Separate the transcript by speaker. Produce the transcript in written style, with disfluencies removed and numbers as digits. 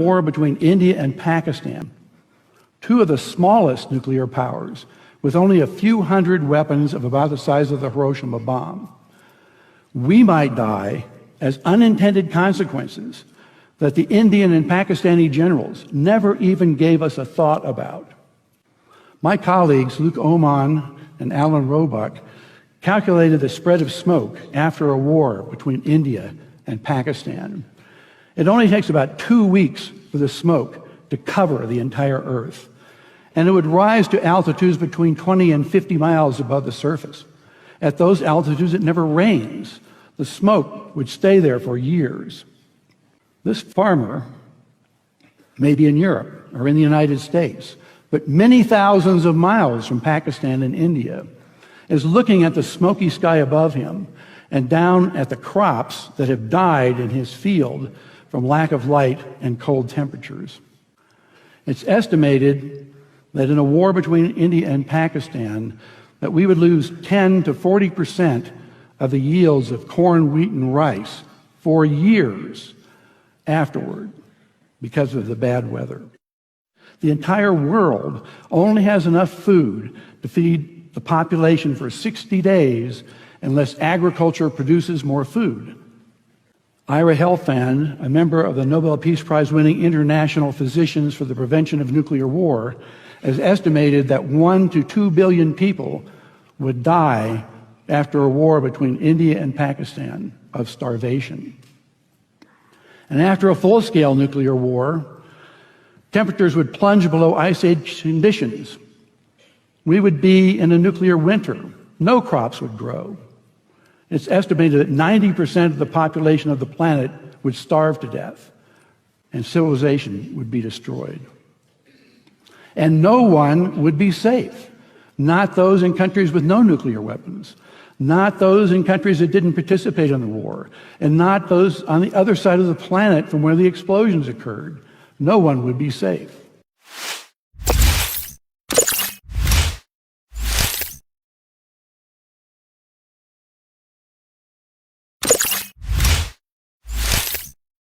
Speaker 1: war between India and Pakistan, two of the smallest nuclear powers, with only a few hundred weapons of about the size of the Hiroshima bomb. We might die as unintended consequences that the Indian and Pakistani generals never even gave us a thought about. My colleagues, Luke Oman and Alan Roebuck, calculated the spread of smoke after a war between India and Pakistan. It only takes about 2 weeks for the smoke to cover the entire Earth, and it would rise to altitudes between 20 and 50 miles above the surface. At those altitudes, it never rains. The smoke would stay there for years. This farmer may be in Europe or in the United States, but many thousands of miles from Pakistan and India, is looking at the smoky sky above him and down at the crops that have died in his field from lack of light and cold temperatures. It's estimated that in a war between India and Pakistan, that we would lose 10 to 40% of the yields of corn, wheat, and rice for years afterward because of the bad weather. The entire world only has enough food to feed the population for 60 days unless agriculture produces more food. Ira Helfand, a member of the Nobel Peace Prize winning International Physicians for the Prevention of Nuclear War, has estimated that 1 to 2 billion people would die after a war between India and Pakistan of starvation. And after a full-scale nuclear war, temperatures would plunge below ice age conditions. We would be in a nuclear winter. No crops would grow. It's estimated that 90% of the population of the planet would starve to death, and civilization would be destroyed. And no one would be safe. Not those in countries with no nuclear weapons, not those in countries that didn't participate in the war, and not those on the other side of the planet from where the explosions occurred. No one would be safe.